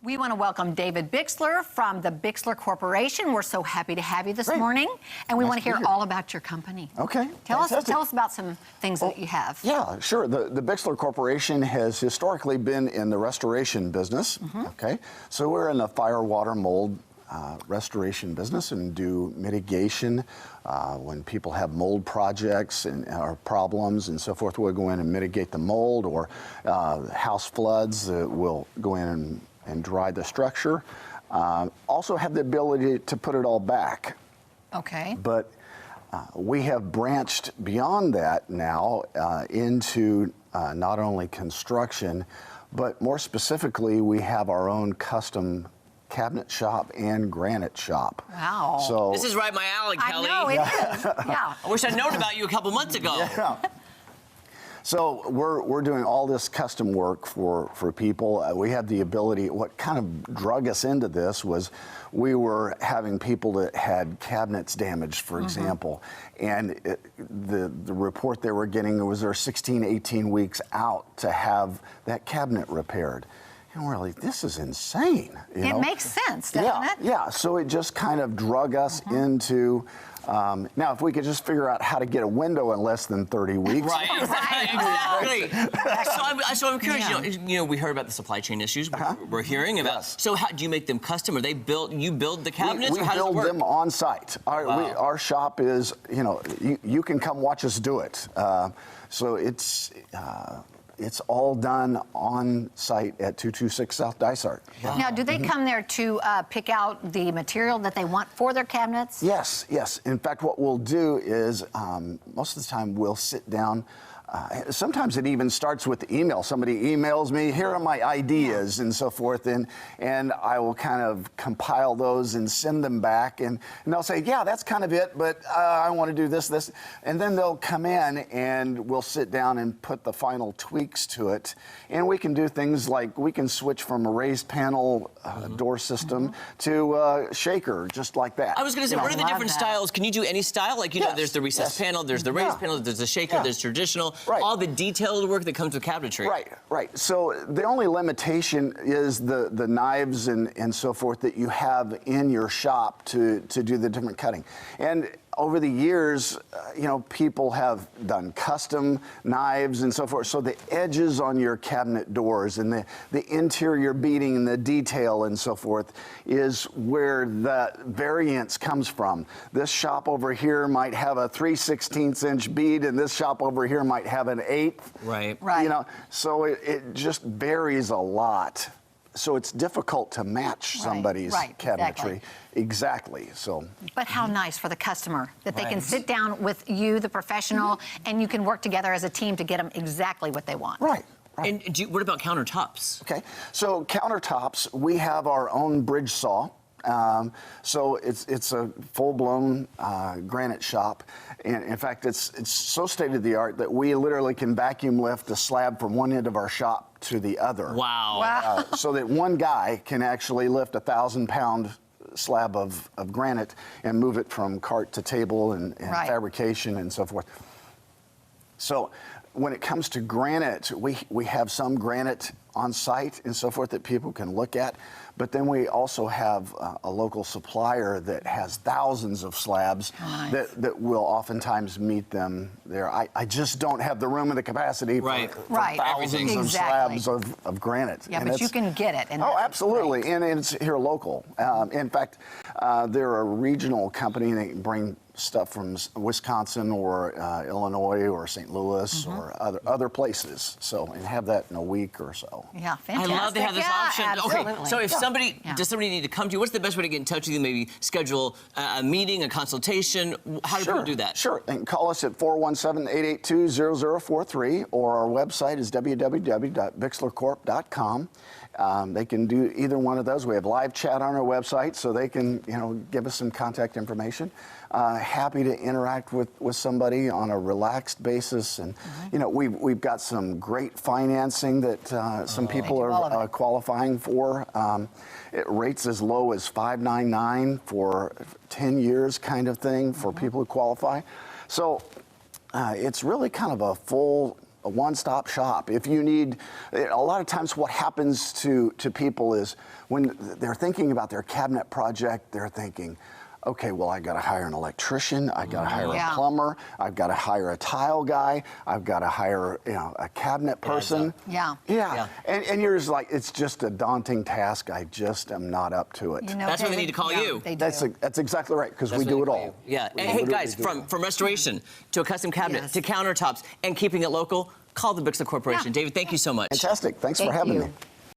We want to welcome David Bixler from the Bixler Corporation. We're so happy to have you this morning, and we want to hear all about your company. Okay. Tell us about some things that you have. Yeah, sure. The Bixler Corporation has historically been in the restoration business. Okay. So we're in the fire, water, mold restoration business and do mitigation. When people have mold projects and or problems and so forth, we'll go in and mitigate the mold, or house floods, we'll go in and dry the structure. Also have the ability to put it all back. Okay. But we have branched beyond that now into not only construction, but more specifically, we have our own custom cabinet shop and granite shop. Wow. So this is right my alley, Kelly. I know, it is. Yeah. I wish I'd known about you a couple months ago. Yeah. So we're doing all this custom work for people. We have the ability. What kind of drug us into this was we were having people that had cabinets damaged, for example, and the report they were getting was they're 16, 18 weeks out to have that cabinet repaired. And we're like, this is insane. You know? Makes sense, doesn't it? Yeah, so it just kind of drug us into, now if we could just figure out how to get a window in less than 30 weeks. Right, exactly. So I'm curious, you know, we heard about the supply chain issues we're hearing about. Yes. So how do you make them custom? Are they built, you build the cabinets, We or how does it build work? them on site. Our shop is, you know, you can come watch us do it. So it's all done on site at 226 South Dysart. Wow. Now, do they come there to pick out the material that they want for their cabinets? Yes, yes. In fact, what we'll do is most of the time we'll sit down. Sometimes it even starts with the email. Somebody emails me, here are my ideas and so forth, and I will kind of compile those and send them back, and they'll say, yeah, that's kind of it, but I want to do this, and then they'll come in and we'll sit down and put the final tweaks to it, and we can do things like we can switch from a raised panel door system to shaker, just like that. I was going to say, what are the different styles? Can you do any style? Like, you know, there's the recessed panel, there's the raised panel, there's the shaker, there's traditional. Right. All the detailed work that comes with cabinetry. Right. So the only limitation is the knives and so forth that you have in your shop to do the different cutting. And over the years, you know, people have done custom knives and so forth. So the edges on your cabinet doors and the interior beading and the detail and so forth is where the variance comes from. This shop over here might have a 3/16 inch bead, and this shop over here might have an 1/8. Right. You know, so it just varies a lot. So it's difficult to match somebody's cabinetry. Exactly. So. But how nice for the customer that they can sit down with you, the professional, and you can work together as a team to get them exactly what they want. Right. And what about countertops? Okay. So countertops, we have our own bridge saw. So it's a full-blown granite shop. And in fact, it's so state-of-the-art that we literally can vacuum lift a slab from one end of our shop to the other. Wow. So that one guy can actually lift a 1,000-pound slab of granite and move it from cart to table and fabrication and so forth. So when it comes to granite, we have some granite on site and so forth that people can look at, but then we also have a local supplier that has thousands of slabs that will oftentimes meet them there. I just don't have the room and the capacity for thousands of slabs of granite. Yeah, but you can get it. And absolutely, and it's here local. In fact, they're a regional company, and they bring stuff from Wisconsin or Illinois or St. Louis or other places. So, and have that in a week or so. Yeah, fantastic. I love to have this option. Absolutely. Okay, so if does somebody need to come to you, what's the best way to get in touch with you? Maybe schedule a meeting, a consultation? How do people do that? Sure. They can call us at 417-882-0043, or our website is www.bixlercorp.com. They can do either one of those. We have live chat on our website, so they can, you know, give us some contact information. Happy to interact with somebody on a relaxed basis, and you know, we've got some great financing that some people are qualifying for. It rates as low as $599 for 10 years, kind of thing, for people who qualify. So it's really kind of a full a one-stop shop. If you need, a lot of times what happens to people is when they're thinking about their cabinet project, they're thinking, okay, well, I got to hire an electrician, I got to hire a plumber, I've got to hire a tile guy, I've got to hire, a cabinet person. Yeah. And you're just like, it's just a daunting task. I just am not up to it. That's when they need to call you. They do. That's exactly right, because we do it all. Yeah. And hey, guys, from restoration to a custom cabinet to countertops and keeping it local, call the Bixler Corporation. David, thank you so much. Fantastic. Thanks for having me.